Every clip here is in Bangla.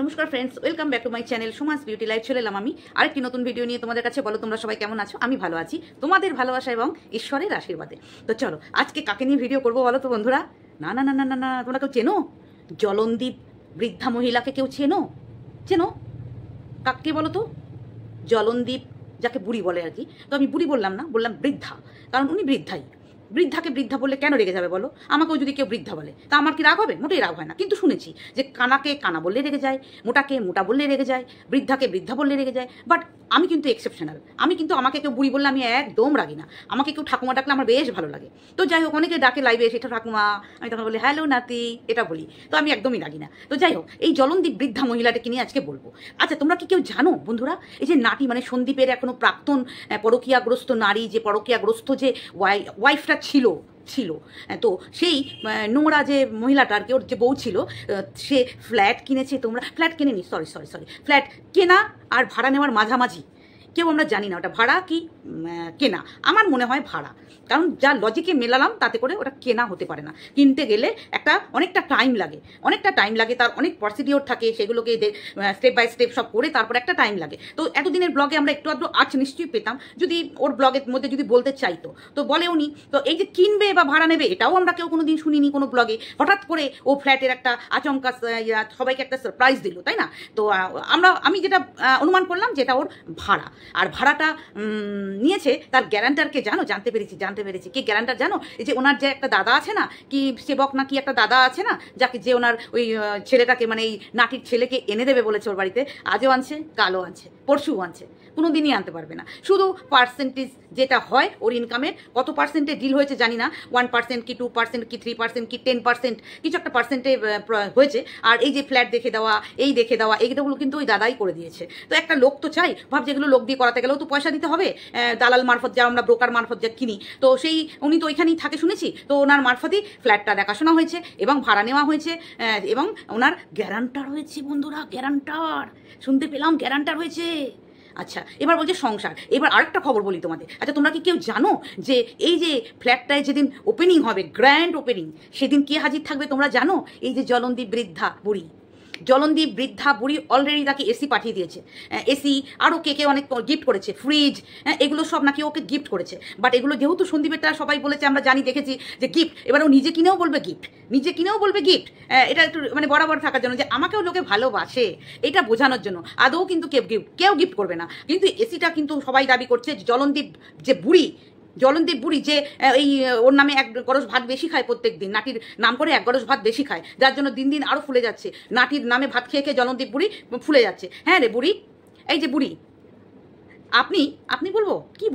নমস্কার friends, welcome back to my channel Suma's beauty life. চলে এলাম আমি আরেকটি নতুন ভিডিও নিয়ে তোমাদের কাছে। বলো তোমরা সবাই কেমন আছো? আমি ভালো আছি, তোমাদের ভালোবাসা এবং ঈশ্বরের আশীর্বাদে। তো চলো আজকে কাকে নিয়ে ভিডিও করবো বলো তো বন্ধুরা? না না না না না না, তোমরা কেউ চেনো জলনদীপ বৃদ্ধা মহিলাকে? কেউ চেনো? চেনো কাকে বলো তো? জলনদীপ, যাকে বুড়ি বলে আর কি। তো আমি বুড়ি বললাম না, বললাম বৃদ্ধা, কারণ উনি বৃদ্ধাই। বৃদ্ধাকে বৃদ্ধা বললে কেন রেগে যাবে বলো? আমাকেও যদি কেউ বৃদ্ধা বলে তা আমার কি রাগ হবে? মোটেই রাগ হয় না। কিন্তু শুনেছি যে কানাকে কানা বললে রেগে যায়, মোটাকে মোটা বললে রেগে যায়, বৃদ্ধাকে বৃদ্ধা বললে রেগে যায়। বাট আমি কিন্তু এক্সেপশনাল। আমি কিন্তু, আমাকে কেউ বুড়ি বললে আমি একদম রাগি না। আমাকে কেউ ঠাকুমা ডাকলে আমার বেশ ভালো লাগে। তো যাই হোক, অনেকে ডাকে লাইভে এসে ঠাকুমা, আমি তখন বলি হ্যালো নাতি, এটা বলি। তো আমি একদমই রাগি না। তো যাই হোক, এই জলনদীপ বৃদ্ধা মহিলাটাকে নিয়ে আজকে বলবো। আচ্ছা, তোমরা কি কেউ জানো বন্ধুরা, এই যে নাটি মানে সন্দীপের এখনো প্রাক্তন পরকীয়াগ্রস্ত নারী, যে পরকীয়াগ্রস্ত যে ওয়াইফটা ছিল, তো সেই নোংরা যে মহিলাটা আর কি, ওর যে বউ ছিল, সে ফ্ল্যাট কিনেছে। তোমরা ফ্ল্যাট কেনেনি, সরি, ফ্ল্যাট কেনা আর ভাড়া নেওয়ার মাঝামাঝি। কেউ আমরা জানি না ওটা ভাড়া কি কেনা। আমার মনে হয় ভাড়া, কারণ যা লজিকে মেলালাম তাতে করে ওটা কেনা হতে পারে না। কিনতে গেলে অনেকটা টাইম লাগে, তার অনেক প্রসিডিওর থাকে, সেগুলোকে স্টেপ বাই স্টেপ সব করে তারপর একটা টাইম লাগে। তো এতদিনের ব্লগে আমরা একটু আধটু আজ নিশ্চয়ই পেতাম যদি ওর ব্লগের মধ্যে যদি বলতে চাইতো, তো বলেও নি। তো এই যে কিনবে বা ভাড়া নেবে, এটাও আমরা কেউ কোনোদিন শুনিনি কোনো ব্লগে। হঠাৎ করে ও ফ্ল্যাটের একটা আচমকা সবাইকে একটা সারপ্রাইজ দিল, তাই না? তো আমি যেটা অনুমান করলাম যেটা ওর ভাড়া। আর ভাড়াটা নিয়েছে তার গ্যারান্টারকে জানতে পেরেছি কে গ্যারান্টার জানো? এই যে ওনার যে একটা দাদা আছে না, কি সেবক না কি একটা দাদা আছে না, যাকে যে ওনার ওই ছেলেটাকে মানে এই নাটির ছেলেকে এনে দেবে বলেছে ওর বাড়িতে। আজও আনছে, কালও আনছে, পরশুও আনছে, কোনো দিনই আনতে পারবে না। শুধু পার্সেন্টেজ যেটা হয় ওর ইনকামের, কত পার্সেন্টে ডিল হয়েছে জানি না, 1% কি 2% কি 3% কি 10%, কিছু একটা পার্সেন্টে হয়েছে। আর এই যে ফ্ল্যাট দেখে দেওয়া, এইগুলো কিন্তু ওই দাদাই করে দিয়েছে। তো একটা লোক তো চাই, ভাব যেগুলো লোক দিয়ে করাতে গেলেও তো পয়সা দিতে হবে। দালাল মারফত, যা আমরা ব্রোকার মারফত যা কিনি, তো সেই উনি তো ওইখানেই থাকে শুনেছি। তো ওনার মারফতই ফ্ল্যাটটা দেখাশোনা হয়েছে এবং ভাড়া নেওয়া হয়েছে, এবং ওনার গ্যারান্টার হয়েছে বন্ধুরা, গ্যারান্টার শুনতে পেলাম, গ্যারান্টার হয়েছে। আচ্ছা, এবার বলছে সংসার। এবার আরেকটা খবর বলি তোমাদের। আচ্ছা, তোমরা কি কেউ জানো যে এই যে ফ্ল্যাটটায় যেদিন ওপেনিং হবে, গ্র্যান্ড ওপেনিং, সেদিন কে হাজির থাকবে তোমরা জানো? এই যে জলনদীপ বৃদ্ধা বুড়ি অলরেডি তাকে এসি পাঠিয়ে দিয়েছে। এসি আরও কে অনেক গিফট করেছে, ফ্রিজ, এগুলো সব নাকি ওকে গিফট করেছে। বাট এগুলো যেহেতু সন্দীপেরটা সবাই বলেছে, আমরা জানি, দেখেছি যে গিফট। এবার ও নিজে কিনেও বলবে গিফট। এটা একটু মানে বরাবর থাকার জন্য, যে আমাকেও লোকে ভালোবাসে, এটা বোঝানোর জন্য। আদৌ কিন্তু কেউ গিফট করবে না। কিন্তু এসিটা কিন্তু সবাই দাবি করছে জলনদীপ বুড়ি যে এই ওর নামে 1 গরস ভাত বেশি খায় প্রত্যেক দিন, নাটির নাম করে 1 গরস ভাত বেশি খায়, যার জন্য দিন দিন আরও ফুলে যাচ্ছে। নাটির নামে ভাত খেয়ে জলনদীপ বুড়ি ফুলে যাচ্ছে। হ্যাঁ রে বুড়ি, এই যে বুড়ি, আপনি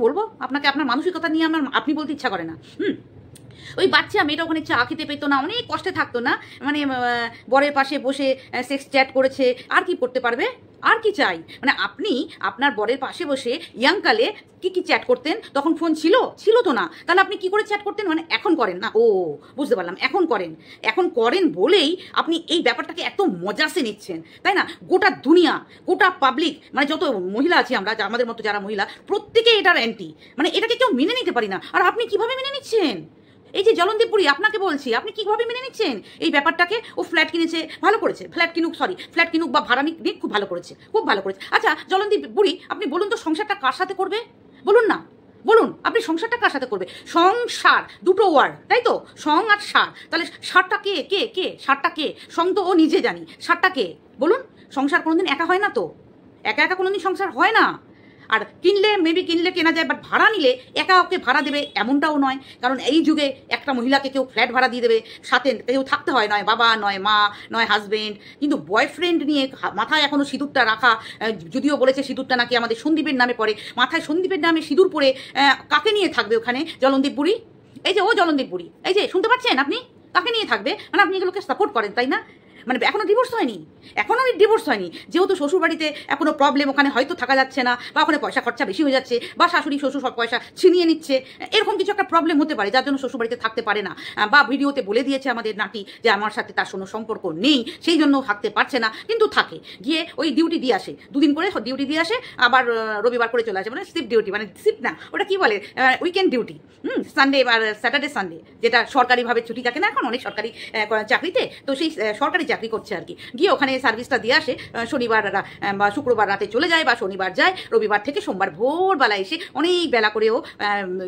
বলবো আপনাকে? আপনার মানসিকতা নিয়ে আমার আপনি বলতে ইচ্ছা করে না। ওই বাচ্চা মেয়েটা ওখানে চা খেতে পেতো না, অনেক কষ্টে থাকতো না, মানে বরের পাশে বসে সেক্স চ্যাট করেছে, আর কি করতে পারবে? আর কি চাই? মানে আপনি আপনার বরের পাশে বসে ইয়াংকালে কি চ্যাট করতেন? তখন ফোন ছিল তো না, তাহলে আপনি কি করে চ্যাট করতেন? মানে এখন করেন না? ও, বুঝতে পারলাম, এখন করেন বলেই আপনি এই ব্যাপারটাকে এত মজাসে নিচ্ছেন, তাই না? গোটা দুনিয়া, গোটা পাবলিক, মানে যত মহিলা আছি আমরা, আমাদের মতো যারা মহিলা, প্রত্যেকে এটার অ্যান্টি, মানে এটাকে কেউ মেনে নিতে পারি না। আর আপনি কিভাবে মেনে নিচ্ছেন? এই যে জলনদীপ বুড়ি, আপনাকে বলছি, আপনি কিভাবে মেনে নিচ্ছেন এই ব্যাপারটাকে? ও ফ্ল্যাট কিনেছে, ভালো করেছে। ফ্ল্যাট কিনুক বা ভাড়া নিক, খুব ভালো করেছে। আচ্ছা জলনদীপ বুড়ি, আপনি বলুন তো সংসারটা কার সাথে করবে? বলুন আপনি সংসারটা কার সাথে করবে? সংসার দুটো ওয়ার্ড, তাই তো? সং আর সার, তাহলে সারটা কে সারটা কে? সং তো ও নিজে জানি, সারটা কে বলুন? সংসার কোনোদিন একা হয় না তো, একা কোনোদিন সংসার হয় না। আর কিনলে কেনা যায়, বাট ভাড়া নিলে একা ওকে ভাড়া দেবে এমনটাও নয়। কারণ এই যুগে একটা মহিলাকে কেউ ফ্ল্যাট ভাড়া দিয়ে দেবে, সাথে কেউ থাকতে হয়, নয় বাবা, নয় মা, নয় হাজবেন্ড। কিন্তু বয়ফ্রেন্ড নিয়ে মাথায় এখনও সিঁদুরটা রাখা, যদিও বলেছে সিঁদুরটা নাকি আমাদের সন্দীপের নামে পড়ে, মাথায় সন্দীপের নামে সিঁদুর পরে কাকে নিয়ে থাকবে ওখানে জলনদীপ বুড়ি? এই যে ও জলনদীপ বুড়ি, এই যে শুনতে পাচ্ছেন আপনি? কাকে নিয়ে থাকবে? মানে আপনি এগুলোকে সাপোর্ট করেন, তাই না? মানে এখনো ডিভোর্স হয়নি, যেহেতু শ্বশুরবাড়িতে এখনো প্রবলেম, ওখানে হয়তো থাকা যাচ্ছে না, বা ওখানে পয়সা খরচা বেশি হয়ে যাচ্ছে, বা শাশুড়ি শ্বশুর সব পয়সা ছিনিয়ে নিচ্ছে, এরকম কিছু একটা প্রবলেম হতে পারে, যার জন্য শ্বশুরবাড়িতে থাকতে পারে না। বা ভিডিওতে বলে দিয়েছে আমাদের নাটি যে আমার সাথে তার কোনো সম্পর্ক নেই, সেই জন্য থাকতে পারছে না, কিন্তু থাকে। গিয়ে ওই ডিউটি দিয়ে আসে, 2 দিন করে ডিউটি দিয়ে আসে, আবার রবিবার করে চলে আসে। মানে শিফট ডিউটি, মানে শিফট না, ওটা কি বলে, উইকেন্ড ডিউটি, সানডে আর স্যাটারডে সানডে, যেটা সরকারিভাবে ছুটি থাকে না এখন অনেক সরকারি চাকরিতে, তো সেই সরকারি চাকরি চাকরি করছে আর কি, গিয়ে ওখানে সার্ভিসটা দিয়ে আসে, শনিবার বা শুক্রবার রাতে চলে যায় বা শনিবার যায়, রবিবার থেকে সোমবার ভোরবেলা এসে অনেক বেলা করেও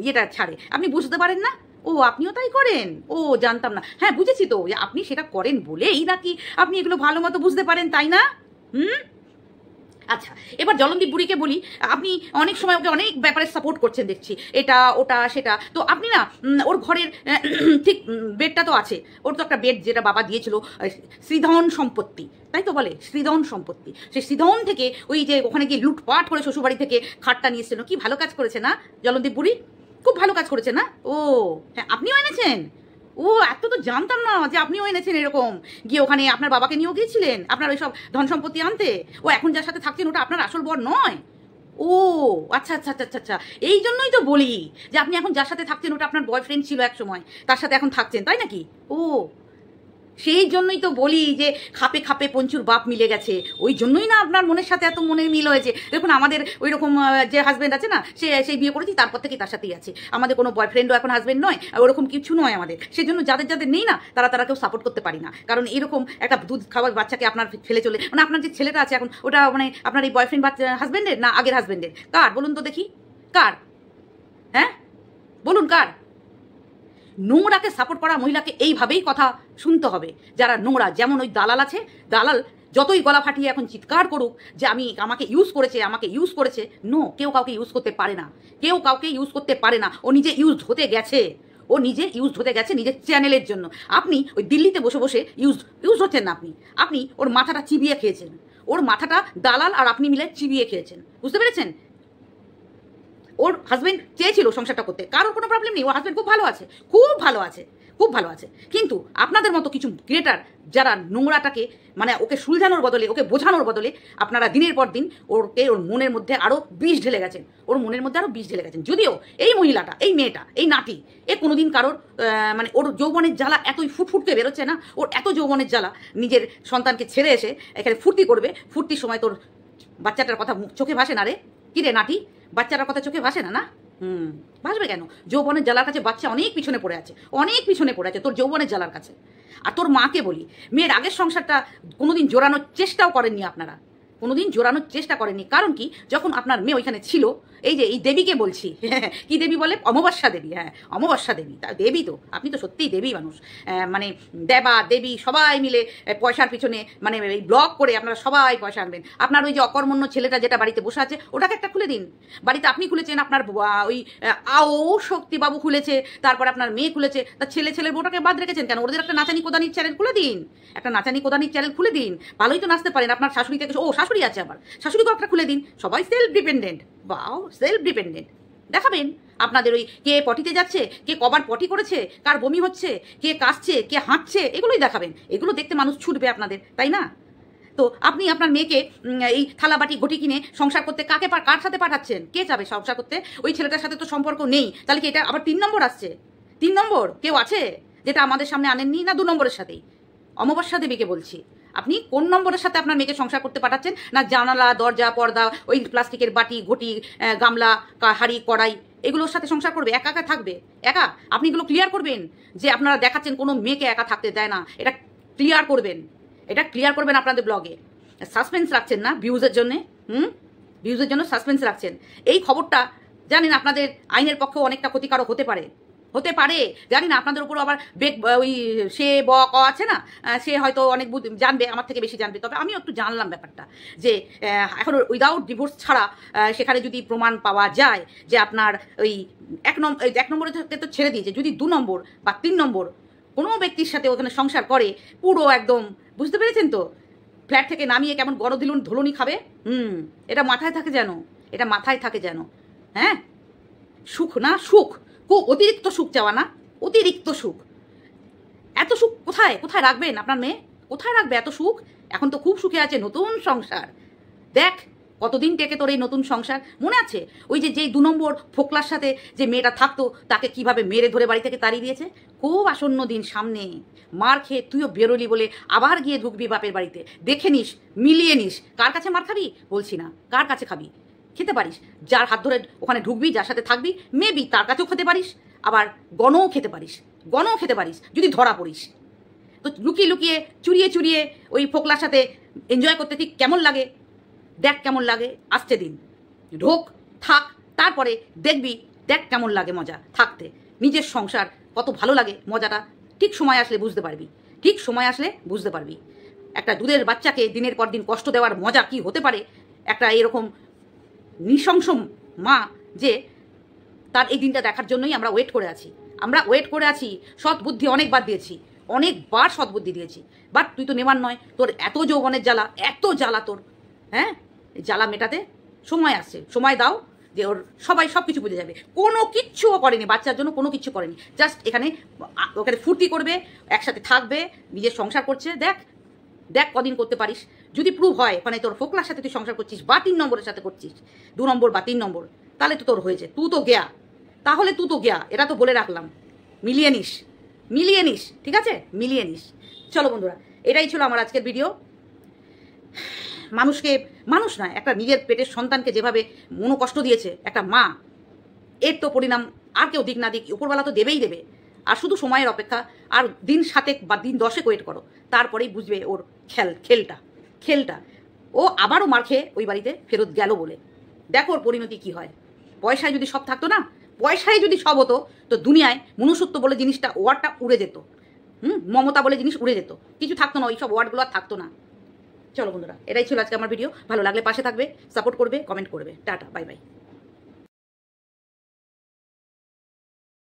ইয়েটা ছাড়ে। আপনি বুঝতে পারেন না? ও আপনিও তাই করেন? ও জানতাম না। হ্যাঁ বুঝেছি তো, যে আপনি সেটা করেন বলেই নাকি আপনি এগুলো ভালো মতো বুঝতে পারেন, তাই না? আচ্ছা, এবার জলনদীপ বুড়িকে বলি, আপনি অনেক সময় ওকে অনেক ব্যাপারে সাপোর্ট করছেন দেখছি, এটা ওটা সেটা, তো আপনি না ওর ঘরের ঠিক বেডটা তো আছে, ওর তো একটা বেড যেটা বাবা দিয়েছিল, শ্রীধন সম্পত্তি, তাই তো বলে শ্রীধন সম্পত্তি, সেই শ্রীধন থেকে ওই যে ওখানে গিয়ে লুটপাট করে শ্বশুরবাড়ি থেকে খাটটা নিয়ে এসেছিল, কি ভালো কাজ করেছে না জলনদীপ বুড়ি? খুব ভালো কাজ করেছে না? ও হ্যাঁ, আপনিও এনেছেন? ও এত তো জানতাম না যে আপনিও এনেছেন এরকম, গিয়ে ওখানে আপনার বাবাকে নিয়েও গিয়েছিলেন আপনার ওই সব ধন সম্পত্তি আনতে। ও এখন যার সাথে থাকছেন ওটা আপনার আসল বর নয়? ও আচ্ছা আচ্ছা আচ্ছা আচ্ছা, এই জন্যই তো বলি যে আপনি এখন যার সাথে থাকছেন ওটা আপনার বয়ফ্রেন্ড ছিল এক সময়, তার সাথে এখন থাকছেন, তাই নাকি? ও সেই জন্যই তো বলি যে খাপে খাপে পঞ্চুর বাপ মিলে গেছে, ওই জন্যই না আপনার মনের সাথে এত মনের মিল হয়েছে। দেখুন আমাদের ওই রকম যে হাজব্যান্ড আছে না, সেই বিয়ে করেছি তারপর থেকেই তার সাথেই আছে, আমাদের কোনো বয়ফ্রেন্ডও এখন হাজব্যান্ড নয়, ওরকম কিছু নয় আমাদের। সেই জন্য যাদের যাদের নেই না তারা কেউ সাপোর্ট করতে পারি না, কারণ এরকম একটা দুধ খাওয়ার বাচ্চাকে আপনার ফেলে চলে, মানে আপনার যে ছেলেটা আছে এখন ওটা মানে আপনার এই বয়ফ্রেন্ড বাচ্চা হাজব্যান্ডের না আগের হাজব্যান্ডের? কার বলুন তো দেখি, কার? হ্যাঁ বলুন কার? নোংরাকে সাপোর্ট করা মহিলাকে এইভাবেই কথা শুনতে হবে, যারা নোংরা। যেমন ওই দালাল আছে, দালাল যতই গলা ফাটিয়ে এখন চিৎকার করুক যে আমাকে ইউজ করেছে, নো, কেউ কাউকে ইউজ করতে পারে না, কেউ কাউকে ইউজ করতে পারে না। ও নিজে ইউজ হতে গেছে, নিজের চ্যানেলের জন্য। আপনি ওই দিল্লিতে বসে বসে ইউজ হচ্ছেন না, আপনি ওর মাথাটা চিবিয়ে খেয়েছেন, ওর মাথাটা দালাল আর আপনি মিলে চিবিয়ে খেয়েছেন, বুঝতে পেরেছেন? ওর হাজব্যান্ড চেয়েছিল সংসারটা করতে, কারোর কোনো প্রবলেম নেই, ওর হাজব্যান্ড খুব ভালো আছে, খুব ভালো আছে। কিন্তু আপনাদের মতো কিছু ক্রিয়েটার যারা নোংরাটাকে মানে ওকে সুলঝানোর বদলে, ওকে বোঝানোর বদলে আপনারা দিনের পর দিন ওর মনের মধ্যে আরও বিষ ঢেলে গেছেন, যদিও এই মহিলাটা, এই মেয়েটা, এই নাতি, এ কোনোদিন কারোর মানে ওর যৌবনের জ্বালা এতই ফুটফুটকে বেরোচ্ছে না, ওর এত যৌবনের জ্বালা, নিজের সন্তানকে ছেড়ে এসে এখানে ফুর্তি করবে, ফুর্তির সময় তোর বাচ্চাটার কথা চোখে ভাসে না রে? কি রে নাতি, বাচ্চাটার কথা চোখে ভাসে না? ভাসবে কেন? যৌবনের জ্বালার কাছে বাচ্চা অনেক পিছনে পড়ে আছে তোর যৌবনের জ্বালার কাছে। আর তোর মাকে বলি, মেয়ের আগের সংসারটা কোনোদিন জোড়ানোর চেষ্টাও করেননি আপনারা, কারণ কি, যখন আপনার মেয়ে ওইখানে ছিল, এই যে এই দেবীকে বলছি, কি দেবী বলে? অমাবস্যা দেবী। হ্যাঁ অমাবস্যা দেবী, তা দেবী তো, আপনি তো সত্যিই দেবী মানুষ, মানে দেবী সবাই মিলে পয়সার পিছনে মানে এই ব্লগ করে আপনারা সবাই পয়সা আনবেন। আপনার ওই যে অকর্মণ্য ছেলেটা যেটা বাড়িতে বসে আছে ওটাকে একটা খুলে দিন। বাড়িতে আপনি খুলেছেন, আপনার ওই শক্তিবাবু খুলেছে, তারপর আপনার মেয়ে খুলেছে, তা ছেলের বউটাকে বাদ রেখেছেন কেন? ওদের একটা নাচানি কোদানির চ্যানেল খুলে দিন, ভালোই তো নাচতে পারেন। আপনার শাশুড়ি থেকে, শাশুড়ি আছে, আবার শাশুড়িকেও একটা খুলে দিন, সবাই সেলফ ডিপেন্ডেন্ট দেখাবেন। আপনাদের ওই কে পটিতে যাচ্ছে, কে কবার পটি করেছে, কার বমি হচ্ছে, কে কাশছে, কে হাঁটছে, এগুলোই দেখাবেন। এগুলো দেখতে মানুষ ছুটবে আপনাদের, তাই না? তো আপনি আপনার মেয়েকে এই থালাবাটি ঘটি কিনে সংসার করতে কার সাথে পাঠাচ্ছেন? কে যাবে সংসার করতে? ওই ছেলেটার সাথে তো সম্পর্ক নেই, তাহলে কি এটা আবার 3 নম্বর আসছে? 3 নম্বর কেউ আছে যেটা আমাদের সামনে আনেননি? না 2 নম্বরের সাথেই? অমাবস্যা দেবীকে বলছি, আপনি কোন নম্বরের সাথে আপনার মেয়েকে সংসার করতে পাঠাচ্ছেন? না জানালা, দরজা, পর্দা, ওই প্লাস্টিকের বাটি, ঘটি, গামলা, হাঁড়ি, কড়াই, এগুলোর সাথে সংসার করবে? একা থাকবে? আপনি এগুলো ক্লিয়ার করবেন যে আপনারা দেখাচ্ছেন কোনো মেয়েকে একা থাকতে দেয় না, এটা ক্লিয়ার করবেন আপনাদের ব্লগে। সাসপেন্স রাখছেন না ভিউজের জন্য, ভিউজের জন্য সাসপেন্স রাখছেন। এই খবরটা জানেন আপনাদের আইনের পক্ষেও অনেকটা ক্ষতিকারক হতে পারে, জানি না। আপনাদের উপর আবার ওই সে আছে না, সে হয়তো অনেক জানবে, আমার থেকে বেশি জানবে। তবে আমিও একটু জানলাম ব্যাপারটা, যে এখন উইদাউট ডিভোর্স ছাড়া সেখানে যদি প্রমাণ পাওয়া যায় যে আপনার ওই 1 নম্বরে তো ছেড়ে দিয়েছে, যদি 2 নম্বর বা 3 নম্বর কোনো ব্যক্তির সাথে ওখানে সংসার করে, পুরো একদম, বুঝতে পেরেছেন তো, ফ্ল্যাট থেকে নামিয়ে কেমন ধুলুনি খাবে। এটা মাথায় থাকে যেন, হ্যাঁ? সুখ অতিরিক্ত সুখ চাওয়া না, অতিরিক্ত সুখ। এত সুখ কোথায় রাখবেন? আপনার মেয়ে কোথায় রাখবে এত সুখ? এখন তো খুব সুখে আছে, নতুন সংসার। দেখ কতদিন টেকে তোর এই নতুন সংসার, মনে আছে? ওই যে 2 নম্বর ফোকলার সাথে যে মেয়েটা থাকতো, তাকে কিভাবে মেরে ধরে বাড়ি থেকে তাড়িয়ে দিয়েছে। খুব আসন্ন দিন সামনে, মার খেয়ে তুইও বেরোলি বলে আবার গিয়ে ঢুকবি বাপের বাড়িতে। দেখে নিস, মিলিয়ে নিস, কার কাছে মার খাবি বলছি না, কার কাছে খাবি। খেতে পারিস, যার হাত ধরে ওখানে ঢুকবি, যার সাথে থাকবি, মেবি তার কাছেও খেতে পারিস, আবার গণও খেতে পারিস যদি ধরা পড়িস। তো লুকিয়ে লুকিয়ে চুরিয়ে চুরিয়ে ওই ফোকলার সাথে এনজয় করতে ঠিক কেমন লাগে, দেখ কেমন লাগে, আসছে দিন, ঢোক, থাক, তারপরে দেখবি, দেখ কেমন লাগে মজা থাকতে, নিজের সংসার কত ভালো লাগে, মজাটা ঠিক সময় আসলে বুঝতে পারবি, ঠিক সময় আসলে বুঝতে পারবি। একটা দুধের বাচ্চাকে দিনের পর দিন কষ্ট দেওয়ার মজা কি হতে পারে, একটা এরকম নৃশংস মা যে তার এই দিনটা দেখার জন্যই আমরা ওয়েট করে আছি, আমরা ওয়েট করে আছি। সৎ বুদ্ধি অনেকবার দিয়েছি, অনেকবার সৎ বুদ্ধি দিয়েছি, বাট তুই তো নেবার নয়, তোর এত যৌবনের জ্বালা, এত জ্বালা তোর, হ্যাঁ, জ্বালা মেটাতে সময় আসছে, সময় দাও, যে ওর সবাই সব কিছু বুঝে যাবে। কোনো কিচ্ছুও করেনি বাচ্চার জন্য, কোনো কিছু করেনি, জাস্ট ওখানে ফুর্তি করবে, একসাথে থাকবে, নিজের সংসার করছে, দেখ দেখ কদিন করতে পারিস। যদি প্রুভ হয় ওখানে তোর ফোকলার সাথে তুই সংসার করছিস বা 3 নম্বরের সাথে করছিস, 2 নম্বর বা 3 নম্বর, তাহলে তো তোর হয়েছে, তুই তো গেয়া, তাহলে তুই তো গেয়া, এটা তো বলে রাখলাম। মিলিয়ে নিস, মিলিয়ে নিস, ঠিক আছে, মিলিয়ে নিস। চলো বন্ধুরা, এটাই ছিল আমার আজকের ভিডিও। মানুষকে, মানুষ নয়, একটা নিজের পেটের সন্তানকে যেভাবে মনোকষ্ট দিয়েছে একটা মা, এর তো পরিণাম আর কেউ দিক না দিক উপরওয়ালা তো দেবেই দেবে। আর শুধু সময়ের অপেক্ষা, আর দিন 7 বা দিন 10 ওয়েট করো, তারপরেই বুঝবে ওর খেলটা। ও আবারও মার খেয়ে ওই বাড়িতে ফেরত গেল বলে, দেখো ওর পরিণতি কি হয়। পয়সায় যদি সব থাকতো না, পয়সায় যদি সব হতো, তো দুনিয়ায় মনুষ্যত্ব বলে জিনিসটা, ওয়ার্ডটা উড়ে যেত। মমতা বলে জিনিস উড়ে যেত, কিছু থাকতো না, ওই সব ওয়ার্ডগুলো আর থাকতো না। চলো বন্ধুরা, এটাই ছিল আজকে আমার ভিডিও। ভালো লাগলে পাশে থাকবে, সাপোর্ট করবে, কমেন্ট করবে। Tata, bye bye.